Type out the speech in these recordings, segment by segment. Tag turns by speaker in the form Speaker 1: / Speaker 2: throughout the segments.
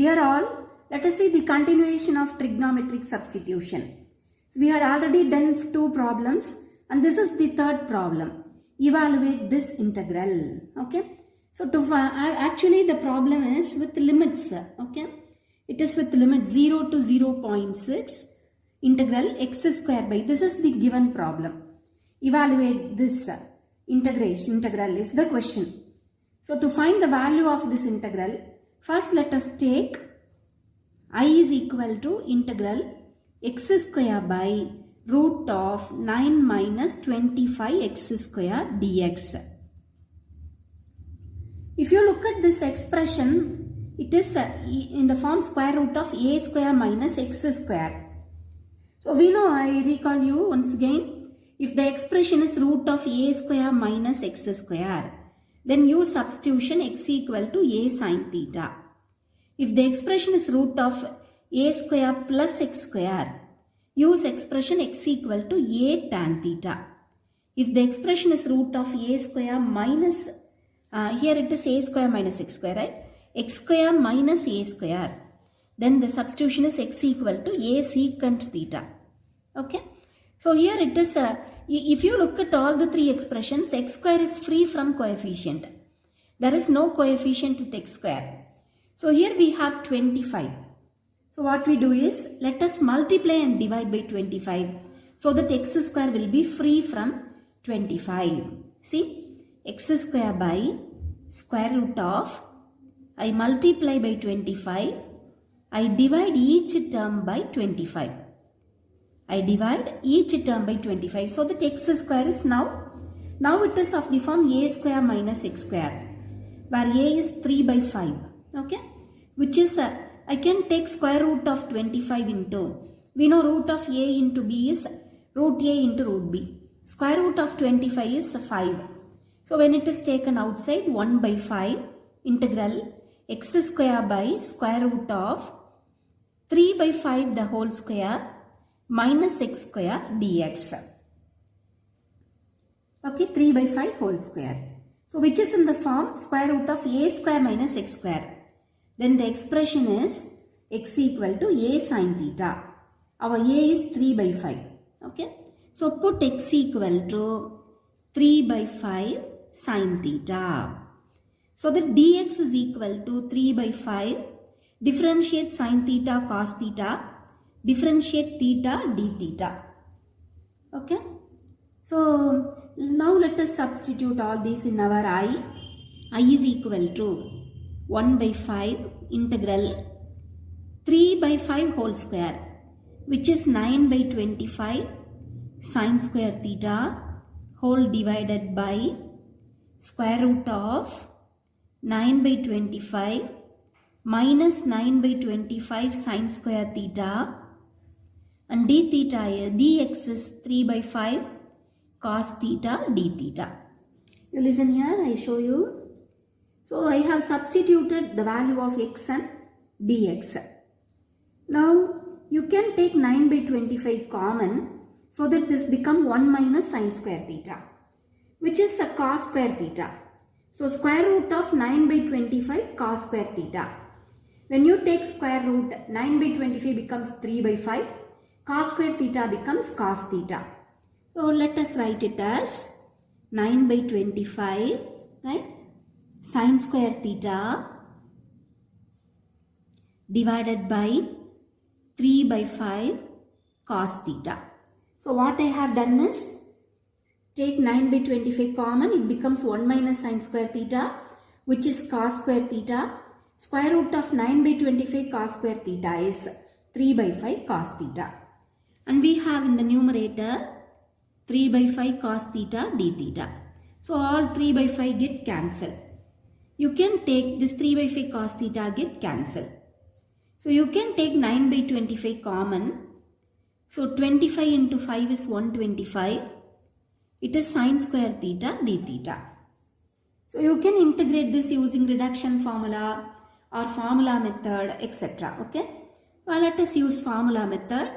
Speaker 1: here all, let us see the continuation of trigonometric substitution. So we had already done 2 problems and this is the third problem. Evaluate this integral. Okay. So to actually the problem is with limits. Okay. It is with limit 0 to 0.6 integral x square by, this is the given problem. Evaluate this integral is the question. So to find the value of this integral, first let us take I is equal to integral x square by root of 9 minus 25 x square dx. If you look at this expression, it is in the form square root of a square minus x square. So we know, I recall you once again, if the expression is root of a square minus x square, then use substitution x equal to a sin theta. If the expression is root of a square plus x square, use expression x equal to a tan theta. If the expression is root of a square minus, here it is a square minus x square, right? X square minus a square, then the substitution is x equal to a secant theta. Okay. So here it is, if you look at all the 3 expressions, x square is free from coefficient. There is no coefficient with x square. So here we have 25. So what we do is, let us multiply and divide by 25 so that x square will be free from 25. See, x square by square root of, I multiply by 25, I divide each term by 25. I divide each term by 25 so that x square is now it is of the form a square minus x square, where a is 3 by 5. Okay, which is I can take square root of 25 into, we know root of a into b is root a into root b. Square root of 25 is 5. So when it is taken outside, 1 by 5 integral x square by square root of 3 by 5 the whole square minus x square dx. Okay, 3 by 5 whole square. So which is in the form square root of a square minus x square. Then the expression is x equal to a sin theta. Our a is 3 by 5. Okay. So put x equal to 3 by 5 sin theta. So that dx is equal to 3 by 5. Differentiate sin theta cos theta. Differentiate theta d theta. Okay. So now let us substitute all these in our I. I is equal to 1 by 5 integral 3 by 5 whole square, which is 9 by 25 sin square theta whole divided by square root of 9 by 25 minus 9 by 25 sin square theta, and d theta dx is 3 by 5 cos theta d theta. You listen here, I show you. So I have substituted the value of x and dx. Now you can take 9 by 25 common so that this become 1 minus sin square theta, which is a cos square theta. So square root of 9 by 25 cos square theta. When you take square root, 9 by 25 becomes 3 by 5. Cos square theta becomes cos theta. So let us write it as 9 by 25, right? Sin square theta divided by 3 by 5 cos theta. So what I have done is, take 9 by 25 common, it becomes 1 minus sin square theta, which is cos square theta. Square root of 9 by 25 cos square theta is 3 by 5 cos theta. And we have in the numerator 3 by 5 cos theta d theta. So all 3 by 5 get cancelled. You can take this 3 by 5 cos theta get cancelled. So you can take 9 by 25 common. So 25 into 5 is 125. It is sin square theta d theta. So you can integrate this using reduction formula or formula method, etc. Okay. Well, let us use formula method.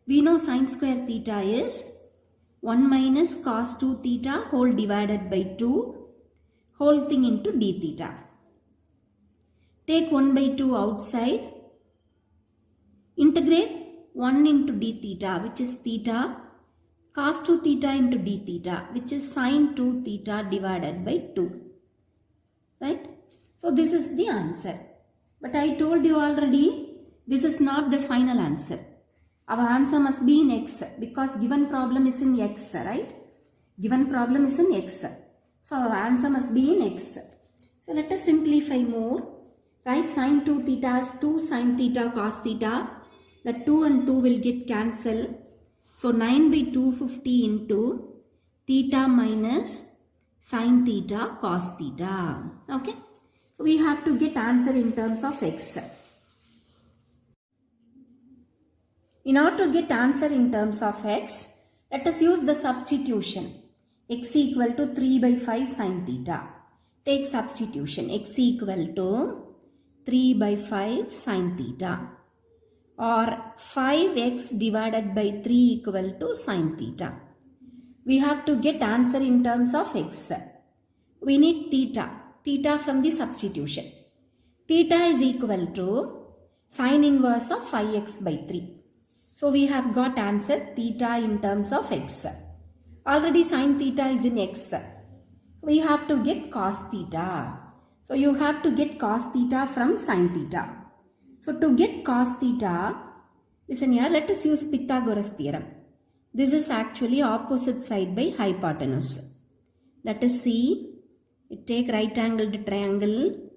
Speaker 1: We know sin square theta is 1 minus cos 2 theta whole divided by 2 whole thing into d theta. Take 1 by 2 outside. Integrate 1 into d theta, which is theta, cos 2 theta into d theta, which is sin 2 theta divided by 2. Right? So this is the answer. But I told you already, this is not the final answer. Our answer must be in x because given problem is in x, right? Given problem is in x. So our answer must be in x. So let us simplify more. Right? Sin 2 theta is 2 sin theta cos theta. The 2 and 2 will get cancelled. So 9 by 250 into theta minus sin theta cos theta. Okay. So we have to get answer in terms of x. In order to get answer in terms of x, let us use the substitution. X equal to 3 by 5 sin theta. Take substitution. X equal to 3 by 5 sin theta. Or 5x divided by 3 equal to sin theta. We have to get answer in terms of x. We need theta. Theta from the substitution. Theta is equal to sin inverse of 5x by 3. So we have got answer theta in terms of x. Already sin theta is in x. We have to get cos theta. So you have to get cos theta from sin theta. So to get cos theta, listen here, let us use Pythagoras theorem. This is actually opposite side by hypotenuse. That is C. You take right angled triangle.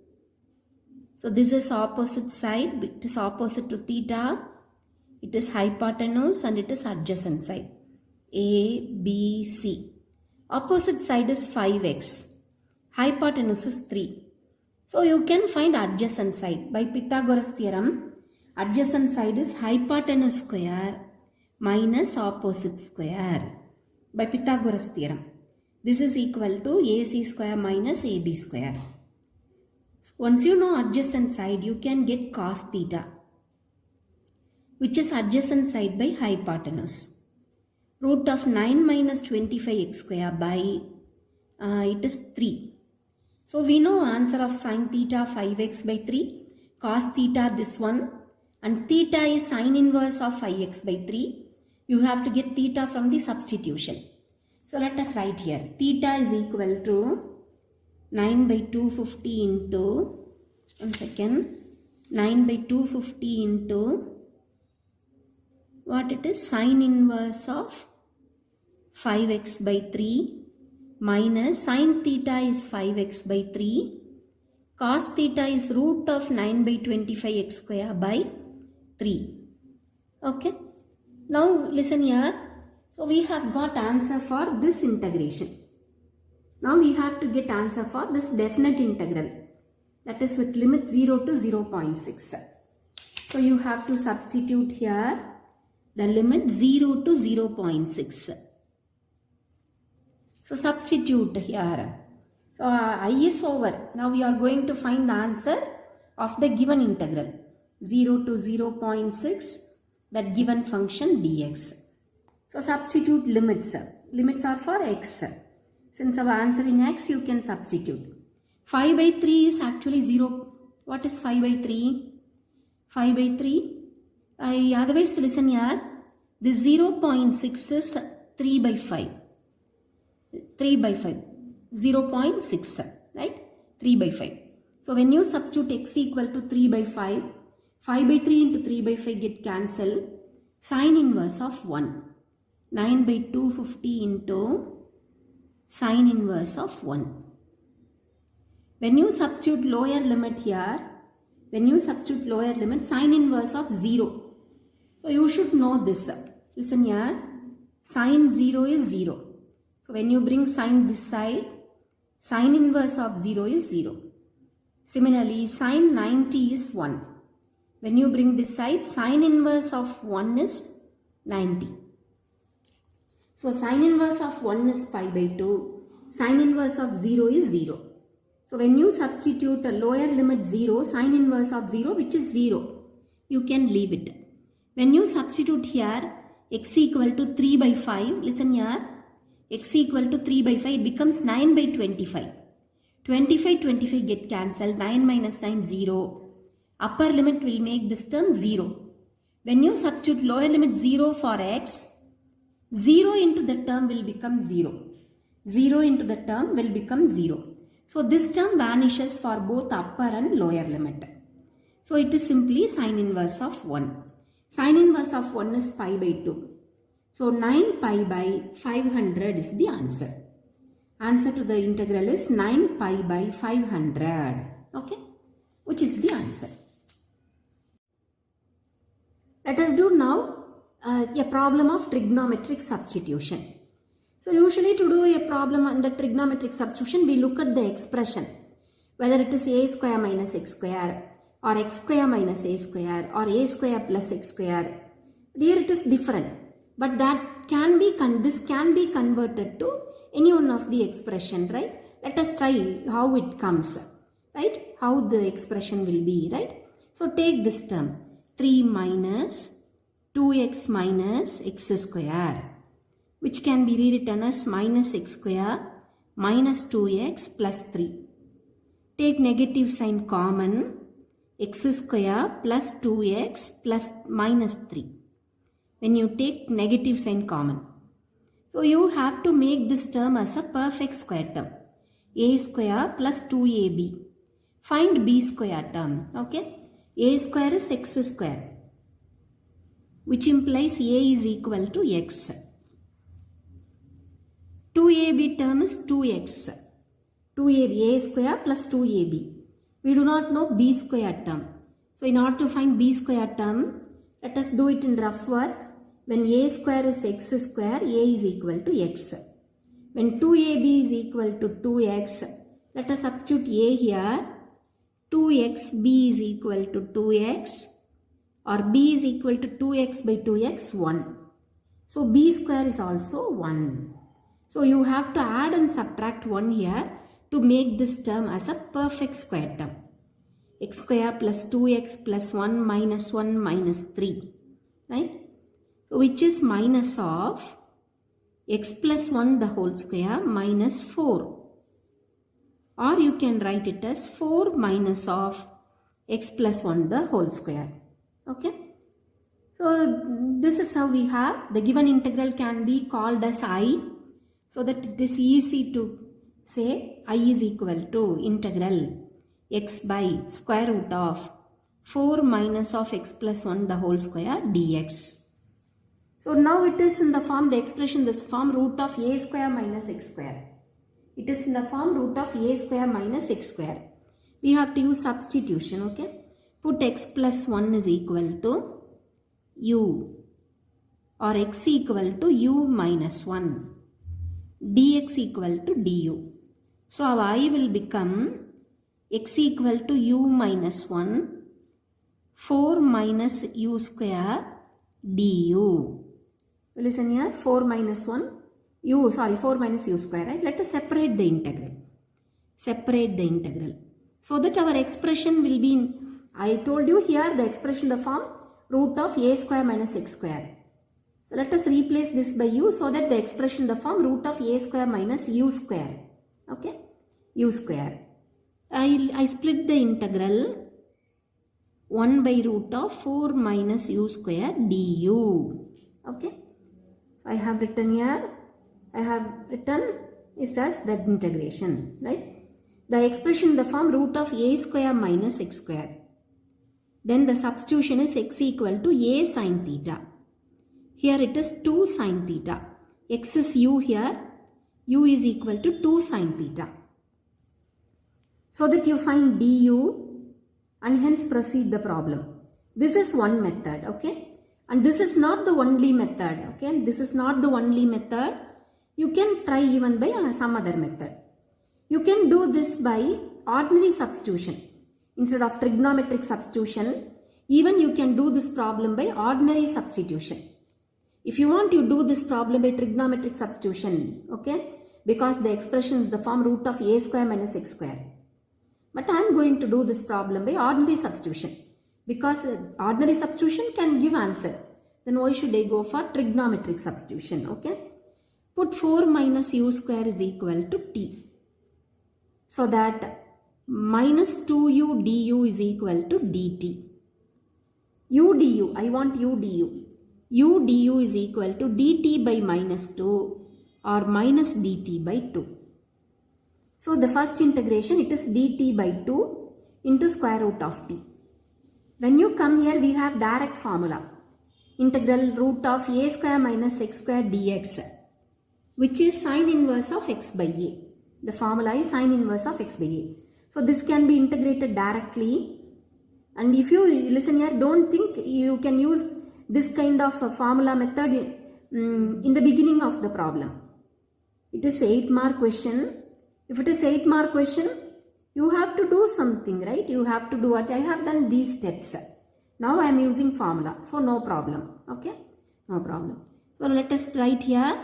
Speaker 1: So this is opposite side. It is opposite to theta. It is hypotenuse and it is adjacent side. A, B, C. Opposite side is 5x. Hypotenuse is 3. So you can find adjacent side. By Pythagoras theorem, adjacent side is hypotenuse square minus opposite square. By Pythagoras theorem. This is equal to AC square minus AB square. So once you know adjacent side, you can get cos theta, which is adjacent side by hypotenuse. Root of 9 minus 25x square by, it is 3. So we know answer of sin theta 5x by 3, cos theta this one, and theta is sin inverse of 5x by 3. You have to get theta from the substitution. So let us write here. Theta is equal to 9 by 250 into, 9 by 250 into, what it is? Sin inverse of 5x by 3. Minus sin theta is 5x by 3. Cos theta is root of 9 by 25x square by 3. Okay. Now listen here. So we have got answer for this integration. Now we have to get answer for this definite integral. That is with limit 0 to 0.6. So you have to substitute here the limit 0 to 0.6. So substitute here. So I is over. Now we are going to find the answer of the given integral. 0 to 0.6, that given function dx. So substitute limits. Limits are for x. Since our answer in x, you can substitute. 5 by 3 is actually 0. What is 5 by 3? 5 by 3. Otherwise listen here. This 0.6 is 3 by 5. 3 by 5. 0.6. Right? 3 by 5. So when you substitute x equal to 3 by 5, 5 by 3 into 3 by 5 get cancelled. Sin inverse of 1. 9 by 250 into sin inverse of 1. When you substitute lower limit here, sin inverse of 0. So you should know this. Listen here, sin 0 is 0. So when you bring sin this side, sin inverse of 0 is 0. Similarly, sin 90 is 1. When you bring this side, sin inverse of 1 is 90. So sin inverse of 1 is pi by 2. Sin inverse of 0 is 0. So when you substitute a lower limit 0, sin inverse of 0, which is 0, you can leave it. When you substitute here, x equal to 3 by 5, listen here, x equal to 3 by 5, it becomes 9 by 25. 25 get cancelled, 9 minus 9, 0. upper limit will make this term 0. When you substitute lower limit 0 for x, 0 into the term will become 0. 0 into the term will become 0. So this term vanishes for both upper and lower limit. So it is simply sine inverse of 1. Sine inverse of 1 is pi by 2. So 9 pi by 500 is the answer. Answer to the integral is 9 pi by 500. Okay, which is the answer. Let us do now a problem of trigonometric substitution. So usually to do a problem under trigonometric substitution, we look at the expression, whether it is a square minus x square or x square minus a square or a square plus x square. Here it is different, but this can be converted to any one of the expression, right? Let us try how it comes, right? How the expression will be, right? So take this term, 3 minus 2x minus x square, which can be rewritten as minus x square minus 2x plus 3. Take negative sign common, x square plus 2x plus minus 3. When you take negative sign common, so you have to make this term as a perfect square term, a square plus 2ab. Find b square term, okay? A square is x square, which implies a is equal to x. 2ab term is 2x. 2ab, a square plus 2ab. We do not know b square term. So in order to find b square term, let us do it in rough work. When a square is x square, a is equal to x. When 2ab is equal to 2x, let us substitute a here. 2xb is equal to 2x, or b is equal to 2x by 2x, 1. So b square is also 1. So you have to add and subtract 1 here to make this term as a perfect square term. X square plus 2x plus 1 minus 1 minus 3, right? Which is minus of x plus 1 the whole square minus 4. Or you can write it as 4 minus of x plus 1 the whole square. Okay. So this is how we have the given integral can be called as I, so that it is easy to say I is equal to integral x by square root of 4 minus of x plus 1 the whole square dx. So now it is in the form, the expression this form, root of a square minus x square. It is in the form root of a square minus x square. We have to use substitution, okay? Put x plus 1 is equal to u, or x equal to u minus 1, dx equal to du. So our I will become x equal to u minus 1, 4 minus u square du. Listen here, 4 minus 1, 4 minus u square, right? Let us separate the integral. Separate the integral. So that our expression will be in, I told you here the expression, the form root of a square minus x square. So let us replace this by u so that the expression, the form root of a square minus u square. Okay? U square. I split the integral 1 by root of 4 minus u square du. Okay? I have written here, is thus that integration, right? The expression, the form root of a square minus x square. Then the substitution is x equal to a sin theta. Here it is 2 sin theta. X is u here. U is equal to 2 sin theta. So that you find du and hence proceed the problem. This is one method, okay? And this is not the only method, okay? This is not the only method. You can try even by some other method. You can do this by ordinary substitution. Instead of trigonometric substitution, even you can do this problem by ordinary substitution. If you want, you do this problem by trigonometric substitution, okay? Because the expression is the form root of a square minus x square. But I am going to do this problem by ordinary substitution. Because ordinary substitution can give answer. Then why should I go for trigonometric substitution, okay? Put 4 minus u square is equal to t. So that minus 2u du is equal to dt. U du, I want u du. U du is equal to dt by minus 2 or minus dt by 2. So the first integration, it is dt by 2 into square root of t. When you come here, we have direct formula. Integral root of a square minus x square dx, which is sine inverse of x by a. The formula is sine inverse of x by a. So this can be integrated directly. And if you listen here, don't think you can use this kind of a formula method in the beginning of the problem. It is 8-mark question. If it is 8-mark question, you have to do something, right? You have to do what I have done these steps. Now I am using formula. So no problem. Okay? No problem. So let us write here.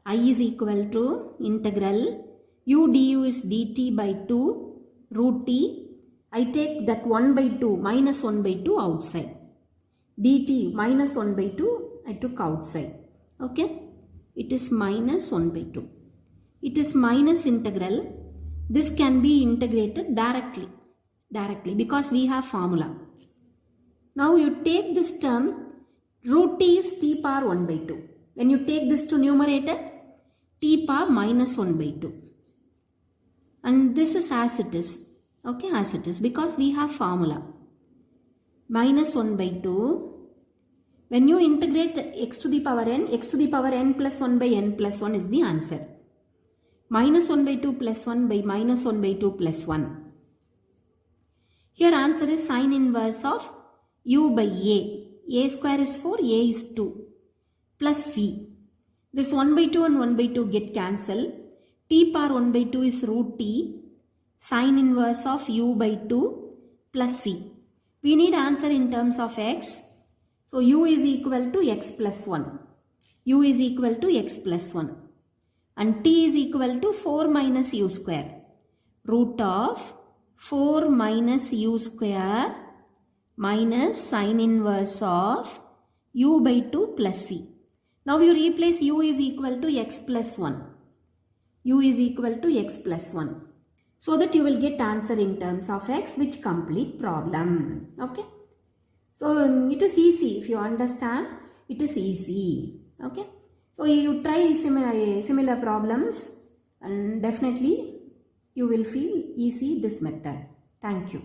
Speaker 1: I is equal to integral u du is dt by 2 root t. I take that 1 by 2 minus 1 by 2 outside. Dt minus 1 by 2 I took outside. Okay? It is minus 1 by 2. It is minus integral. This can be integrated directly because we have formula. Now you take this term, root t is t power 1 by 2. When you take this to numerator, t power minus 1 by 2. And this is as it is. Okay, as it is because we have formula. Minus 1 by 2. When you integrate x to the power n plus 1 by n plus 1 is the answer. Minus 1 by 2 plus 1 by minus 1 by 2 plus 1. Here answer is sine inverse of u by a. A square is 4, a is 2 plus c. This 1 by 2 and 1 by 2 get cancelled. T power 1 by 2 is root t. Sine inverse of u by 2 plus c. We need answer in terms of x. So u is equal to x plus 1. U is equal to x plus 1. And t is equal to 4 minus u square. Root of 4 minus u square minus sine inverse of u by 2 plus c. Now you replace u is equal to x plus 1. U is equal to x plus 1. So that you will get answer in terms of x, which complete problem. Okay. So it is easy. If you understand, it is easy. Okay. So you try similar problems and definitely you will feel easy this method. Thank you.